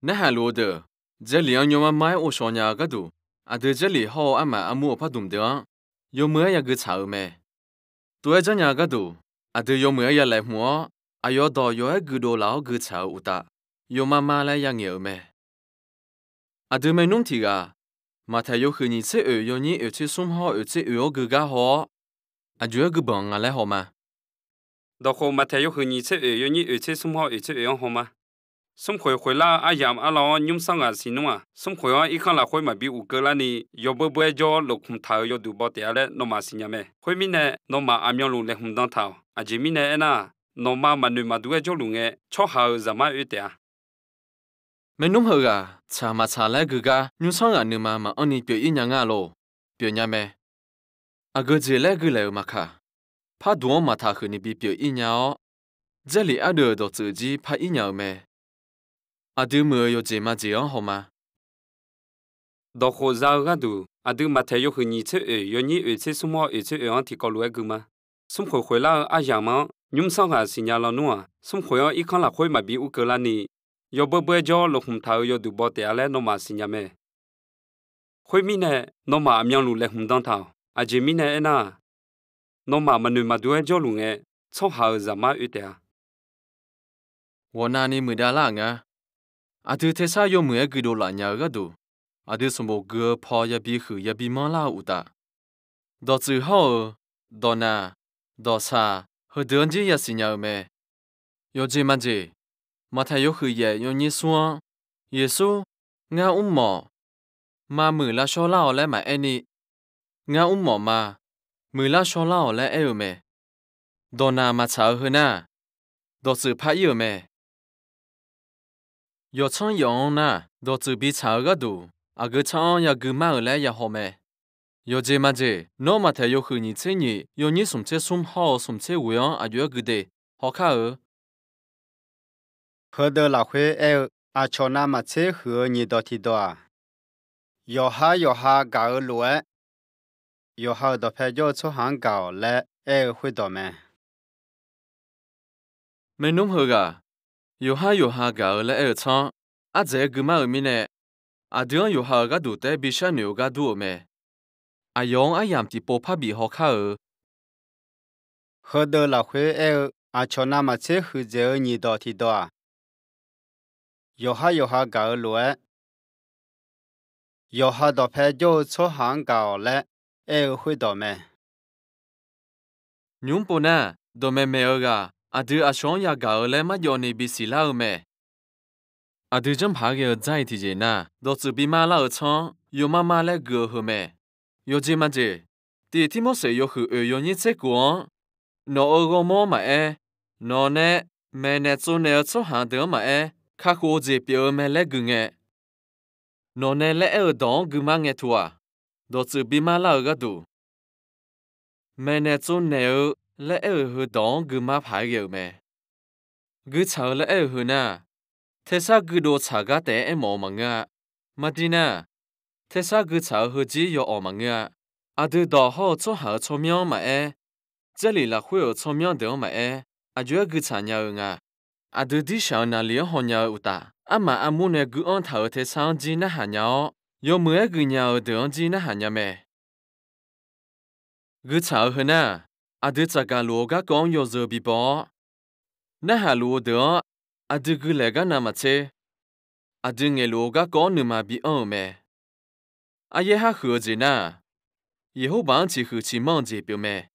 那还罗的，这里有么买我说伢个都，这这里好阿妈阿母怕懂的，有么呀个炒没？对这伢个都，这有么呀来么？有到有一个多老个炒乌哒，有妈妈来养牛没？这没弄提个，马太有和你吃有你吃送好吃个好，就个帮来好吗？到后马太有和你吃有你吃送好吃好吗？送回来阿阳阿老用上啊是弄啊，送回啊一看了会嘛比五个了呢，要不叫落空头要读包点嘞，那么是伢咩？会面呢，那么阿苗路来红当头，这面呢那，那么女嘛都叫路诶，超好怎么一点？没弄好个，查来个，用上啊你嘛按你表一样啊咯，表伢咩？个这来个来嘛卡，怕多嘛他和你比表一样哦，这里的到自己怕一样咩？对么有这么这样好吗？到后早个都，对马太有和你吃有你吃什么吃提高路个嘛？送回来阿阳嘛，用上啊是伢老弄啊，送回啊一看了会嘛比五个了呢，要不叫落红头要读包点嘞，那么是伢咩？会面呢，那么阿苗路来红当头，这面呢那，那么女嘛都叫路诶，超好怎么一点？我那你没得啦个，对天下有么个多懒伢个都，对什么个跑也比去也比忙啦乌哒，到最后到那到啥和等级也是伢咩？有这么这，马太有去也有你说，耶稣，我毛，嘛มือละชอลาและมานี่งาหมอมามือละชอลาและ咩？ดอนามา查和那，都是怕有咩？要唱样那，都是比查个多，个唱也个嘛来也好咩？要这么这，那么他有和你这你，有你送车送好送车无样有个的，好看和的老会瞧那么车和你到提多，要哈搞路要好的拍照出行搞来会到没？没弄好个，有哈个来唱，这个嘛咪呢？这样有哈个多的比上牛个多咩？用样子波拍比好看和的老会瞧那么车和这你到提多，要哈搞路要好的拍照出行搞来会到没？nhung po na do me ga adu ashon ya ga le ma yo ni bi si la me adu jam pha ge zai ti je na do zu bi ma la chon yo ma ma le go ho me yo je ma je ti ti mo se yo hu yo ni che ko no o go mo ma no ne me ne zu ne chu ha de ma kha ko je pyo me le gu nge no ne le dong gu ma nge tua do zu bi ma la ga du me ne zu ne lẽ ở đó cứ mà phải hiểu mẹ cứ chờ lẽ ở na thế sao cứ đồ chờ cái té em mà ngã mà đi na thế sao cứ chờ hư chỉ có mà ngã từ đó họ cho họ cho miêu mà这里là会有cho miêu được mà giờ cứ chờ nhau ngã từ đi sau na liền họ nhau ta mà muốn này cứ ăn thầu thế sao chỉ na hà nhau có mới cứ nhau được chỉ na hà nhau mẹ cứ chờ hư na từ这个路个讲有热比包，那下路的từ个来个那么车，từ个路个讲你嘛比安咩？也还合着呢，以后帮起和起忙着表咩？